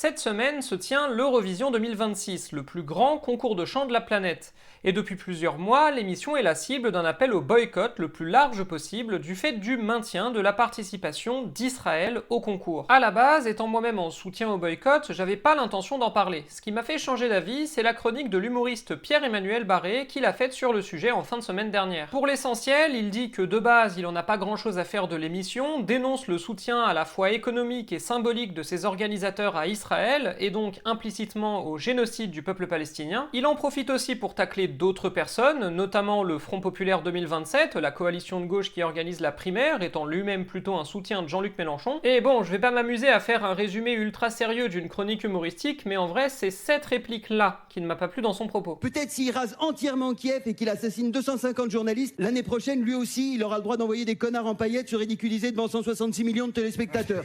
Cette semaine se tient l'Eurovision 2026, le plus grand concours de chant de la planète. Et depuis plusieurs mois, l'émission est la cible d'un appel au boycott le plus large possible du fait du maintien de la participation d'Israël au concours. À la base, étant moi-même en soutien au boycott, j'avais pas l'intention d'en parler. Ce qui m'a fait changer d'avis, c'est la chronique de l'humoriste Pierre-Emmanuel Barré qu'il a faite sur le sujet en fin de semaine dernière. Pour l'essentiel, il dit que de base, il en a pas grand-chose à faire de l'émission, dénonce le soutien à la fois économique et symbolique de ses organisateurs à Israël, et donc implicitement au génocide du peuple palestinien. Il en profite aussi pour tacler d'autres personnes, notamment le Front Populaire 2027, la coalition de gauche qui organise la primaire, étant lui-même plutôt un soutien de Jean-Luc Mélenchon. Et bon, je vais pas m'amuser à faire un résumé ultra sérieux d'une chronique humoristique, mais en vrai, c'est cette réplique-là qui ne m'a pas plu dans son propos. Peut-être s'il rase entièrement Kiev et qu'il assassine 250 journalistes, l'année prochaine, lui aussi, il aura le droit d'envoyer des connards en paillettes se ridiculiser devant 166 millions de téléspectateurs.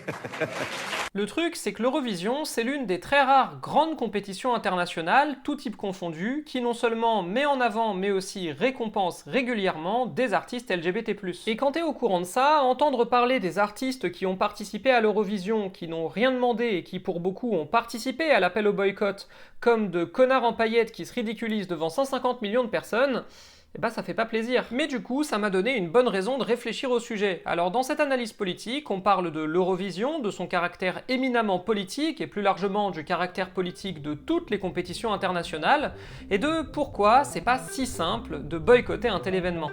Le truc, c'est que l'Eurovision, c'est l'une des très rares grandes compétitions internationales, tout type confondu, qui non seulement met en avant, mais aussi récompense régulièrement des artistes LGBT+. Et quand t'es au courant de ça, entendre parler des artistes qui ont participé à l'Eurovision, qui n'ont rien demandé et qui pour beaucoup ont participé à l'appel au boycott, comme de connards en paillettes qui se ridiculisent devant 150 millions de personnes, eh ben ça fait pas plaisir. Mais du coup, ça m'a donné une bonne raison de réfléchir au sujet. Alors dans cette analyse politique, on parle de l'Eurovision, de son caractère éminemment politique, et plus largement du caractère politique de toutes les compétitions internationales, et de pourquoi c'est pas si simple de boycotter un tel événement.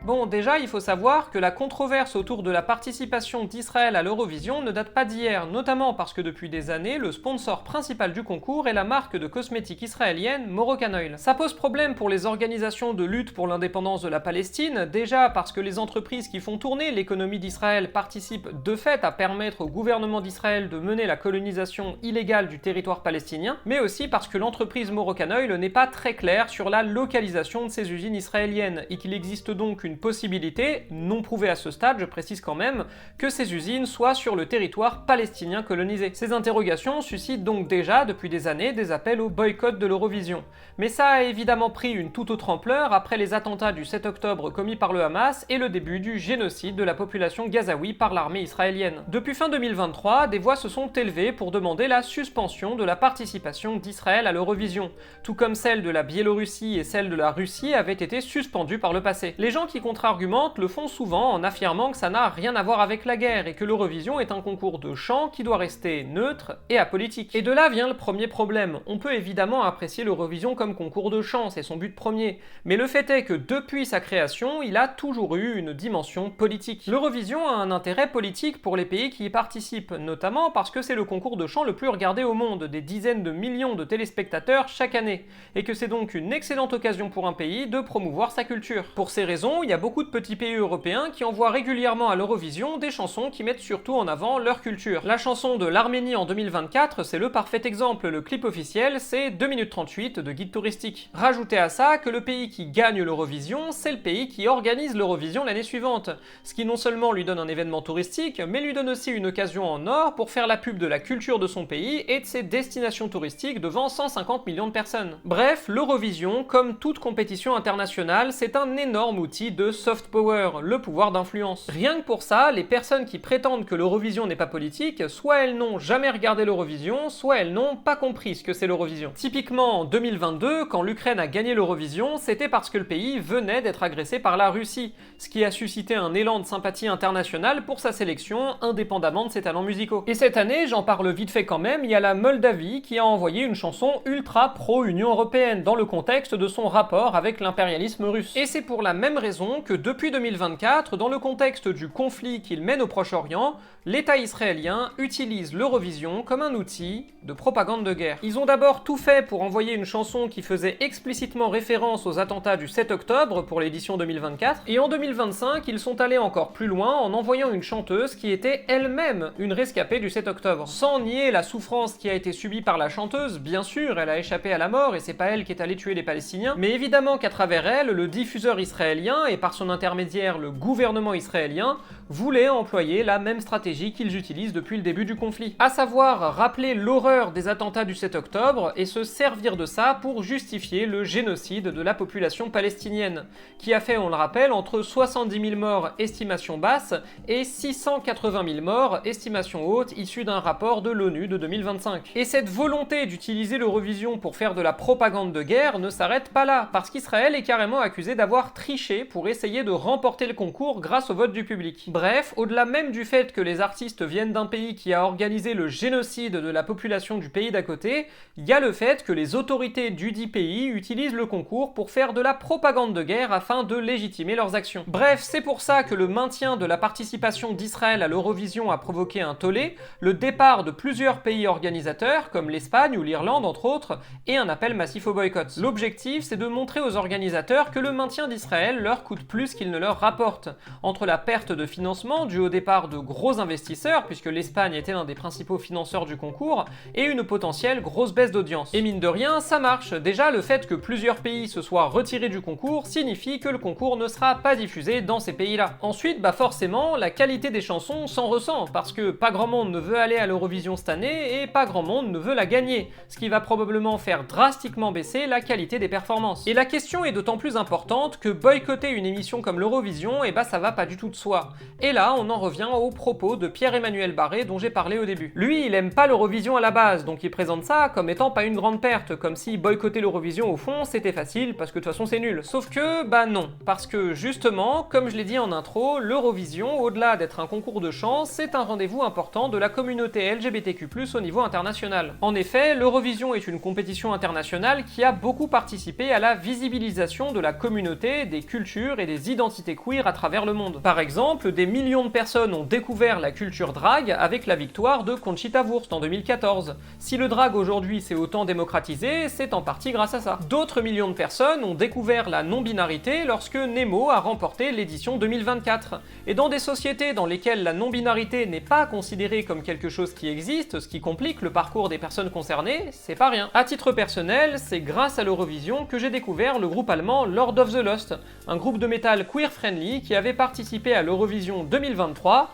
Bon, déjà, il faut savoir que la controverse autour de la participation d'Israël à l'Eurovision ne date pas d'hier, notamment parce que depuis des années, le sponsor principal du concours est la marque de cosmétiques israélienne Moroccan Oil. Ça pose problème pour les organisations de lutte pour l'indépendance de la Palestine, déjà parce que les entreprises qui font tourner l'économie d'Israël participent de fait à permettre au gouvernement d'Israël de mener la colonisation illégale du territoire palestinien, mais aussi parce que l'entreprise Moroccan Oil n'est pas très claire sur la localisation de ses usines israéliennes, et qu'il existe donc une possibilité, non prouvée à ce stade, je précise quand même, que ces usines soient sur le territoire palestinien colonisé. Ces interrogations suscitent donc déjà depuis des années des appels au boycott de l'Eurovision. Mais ça a évidemment pris une toute autre ampleur après les attentats du 7 octobre commis par le Hamas et le début du génocide de la population gazaoui par l'armée israélienne. Depuis fin 2023, des voix se sont élevées pour demander la suspension de la participation d'Israël à l'Eurovision, tout comme celle de la Biélorussie et celle de la Russie avaient été suspendues par le passé. Les gens qui contre-argumentent le font souvent en affirmant que ça n'a rien à voir avec la guerre et que l'Eurovision est un concours de chant qui doit rester neutre et apolitique. Et de là vient le premier problème. On peut évidemment apprécier l'Eurovision comme concours de chant, c'est son but premier, mais le fait est que depuis sa création, il a toujours eu une dimension politique. L'Eurovision a un intérêt politique pour les pays qui y participent, notamment parce que c'est le concours de chant le plus regardé au monde, des dizaines de millions de téléspectateurs chaque année, et que c'est donc une excellente occasion pour un pays de promouvoir sa culture. Pour ces raisons, il y a beaucoup de petits pays européens qui envoient régulièrement à l'Eurovision des chansons qui mettent surtout en avant leur culture. La chanson de l'Arménie en 2024, c'est le parfait exemple, le clip officiel, c'est 2 minutes 38 de guide touristique. Rajoutez à ça que le pays qui gagne l'Eurovision, c'est le pays qui organise l'Eurovision l'année suivante, ce qui non seulement lui donne un événement touristique, mais lui donne aussi une occasion en or pour faire la pub de la culture de son pays et de ses destinations touristiques devant 150 millions de personnes. Bref, l'Eurovision, comme toute compétition internationale, c'est un énorme outil de soft power, le pouvoir d'influence. Rien que pour ça, les personnes qui prétendent que l'Eurovision n'est pas politique, soit elles n'ont jamais regardé l'Eurovision, soit elles n'ont pas compris ce que c'est l'Eurovision. Typiquement, en 2022, quand l'Ukraine a gagné l'Eurovision, c'était parce que le pays venait d'être agressé par la Russie, ce qui a suscité un élan de sympathie internationale pour sa sélection, indépendamment de ses talents musicaux. Et cette année, j'en parle vite fait quand même, il y a la Moldavie qui a envoyé une chanson ultra pro-Union européenne, dans le contexte de son rapport avec l'impérialisme russe. Et c'est pour la même raison que depuis 2024, dans le contexte du conflit qu'il mène au Proche-Orient, l'État israélien utilise l'Eurovision comme un outil de propagande de guerre. Ils ont d'abord tout fait pour envoyer une chanson qui faisait explicitement référence aux attentats du 7 octobre pour l'édition 2024, et en 2025, ils sont allés encore plus loin en envoyant une chanteuse qui était elle-même une rescapée du 7 octobre. Sans nier la souffrance qui a été subie par la chanteuse, bien sûr, elle a échappé à la mort et c'est pas elle qui est allée tuer les Palestiniens, mais évidemment qu'à travers elle, le diffuseur israélien et par son intermédiaire le gouvernement israélien voulaient employer la même stratégie qu'ils utilisent depuis le début du conflit, à savoir rappeler l'horreur des attentats du 7 octobre et se servir de ça pour justifier le génocide de la population palestinienne, qui a fait, on le rappelle, entre 70 000 morts, estimation basse, et 680 000 morts, estimation haute, issue d'un rapport de l'ONU de 2025. Et cette volonté d'utiliser l'Eurovision pour faire de la propagande de guerre ne s'arrête pas là, parce qu'Israël est carrément accusé d'avoir triché pour essayer de remporter le concours grâce au vote du public. Bref, au-delà même du fait que les artistes viennent d'un pays qui a organisé le génocide de la population du pays d'à côté, il y a le fait que les autorités du dit pays utilisent le concours pour faire de la propagande de guerre afin de légitimer leurs actions. Bref, c'est pour ça que le maintien de la participation d'Israël à l'Eurovision a provoqué un tollé, le départ de plusieurs pays organisateurs, comme l'Espagne ou l'Irlande entre autres, et un appel massif au boycott. L'objectif, c'est de montrer aux organisateurs que le maintien d'Israël leur coûte plus qu'il ne leur rapporte. Entre la perte de financement due au départ de gros investisseurs, puisque l'Espagne était l'un des principaux financeurs du concours, et une potentielle grosse baisse d'audience. Et mine de rien, ça marche. Déjà, le fait que plusieurs pays se soient retirés du concours signifie que le concours ne sera pas diffusé dans ces pays-là. Ensuite, forcément, la qualité des chansons s'en ressent, parce que pas grand monde ne veut aller à l'Eurovision cette année, et pas grand monde ne veut la gagner, ce qui va probablement faire drastiquement baisser la qualité des performances. Et la question est d'autant plus importante que boycotter une émission comme l'Eurovision, ça va pas du tout de soi. Et là, on en revient aux propos de Pierre-Emmanuel Barré dont j'ai parlé au début. Lui, il aime pas l'Eurovision à la base, donc il présente ça comme étant pas une grande perte, comme si boycotter l'Eurovision au fond, c'était facile, parce que de toute façon c'est nul. Sauf que, non, parce que justement, comme je l'ai dit en intro, l'Eurovision, au-delà d'être un concours de chant, c'est un rendez-vous important de la communauté LGBTQ+, au niveau international. En effet, l'Eurovision est une compétition internationale qui a beaucoup participé à la visibilisation de la communauté, des cultures et des identités queer à travers le monde. Par exemple, des millions de personnes ont découvert la culture drag avec la victoire de Conchita Wurst en 2014. Si le drag aujourd'hui s'est autant démocratisé, c'est en partie grâce à ça. D'autres millions de personnes ont découvert la non-binarité lorsque Nemo a remporté l'édition 2024. Et dans des sociétés dans lesquelles la non-binarité n'est pas considérée comme quelque chose qui existe, ce qui complique le parcours des personnes concernées, c'est pas rien. À titre personnel, c'est grâce à l'Eurovision que j'ai découvert le groupe allemand Lord of the Lost, un groupe de métal queer-friendly qui avait participé à l'Eurovision 2023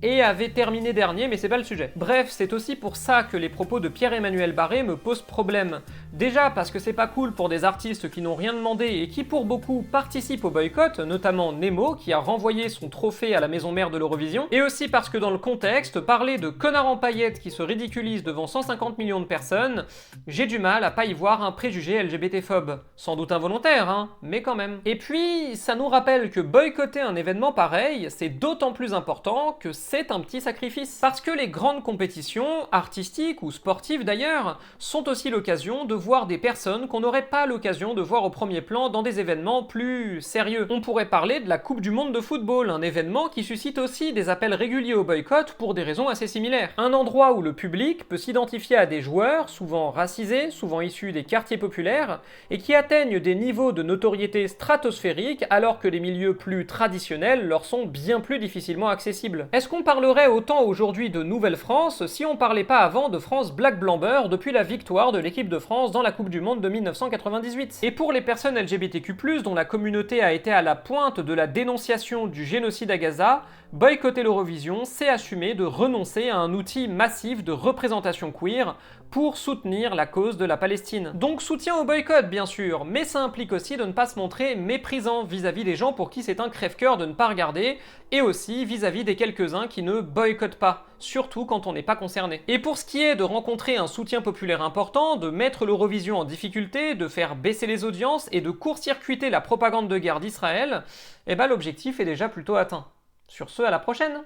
et avait terminé dernier, mais c'est pas le sujet. Bref, c'est aussi pour ça que les propos de Pierre-Emmanuel Barré me posent problème. Déjà parce que c'est pas cool pour des artistes qui n'ont rien demandé et qui pour beaucoup participent au boycott, notamment Nemo qui a renvoyé son trophée à la maison mère de l'Eurovision, et aussi parce que dans le contexte, parler de connards en paillettes qui se ridiculisent devant 150 millions de personnes, j'ai du mal à pas y voir un préjugé LGBT-phobe. Sans doute involontaire, hein, mais quand même. Et puis, ça nous rappelle que boycotter un événement pareil, c'est d'autant plus important que c'est un petit sacrifice. Parce que les grandes compétitions, artistiques ou sportives d'ailleurs, sont aussi l'occasion de voir des personnes qu'on n'aurait pas l'occasion de voir au premier plan dans des événements plus sérieux. On pourrait parler de la Coupe du Monde de football, un événement qui suscite aussi des appels réguliers au boycott pour des raisons assez similaires. Un endroit où le public peut s'identifier à des joueurs, souvent racisés, souvent issus des quartiers populaires, et qui atteignent des niveaux de notoriété stratosphériques alors que les milieux plus traditionnels leur sont bien plus difficilement accessibles. Est-ce qu'on parlerait autant aujourd'hui de Nouvelle-France si on parlait pas avant de France Black Blamber depuis la victoire de l'équipe de France dans la Coupe du Monde de 1998? Et pour les personnes LGBTQ+, dont la communauté a été à la pointe de la dénonciation du génocide à Gaza, boycotter l'Eurovision, c'est assumer de renoncer à un outil massif de représentation queer pour soutenir la cause de la Palestine. Donc soutien au boycott bien sûr, mais ça implique aussi de ne pas se montrer méprisant vis-à-vis des gens pour qui c'est un crève-cœur de ne pas regarder, et aussi vis-à-vis des quelques-uns qui ne boycottent pas, surtout quand on n'est pas concerné. Et pour ce qui est de rencontrer un soutien populaire important, de mettre l'Eurovision en difficulté, de faire baisser les audiences et de court-circuiter la propagande de guerre d'Israël, l'objectif est déjà plutôt atteint. Sur ce, à la prochaine!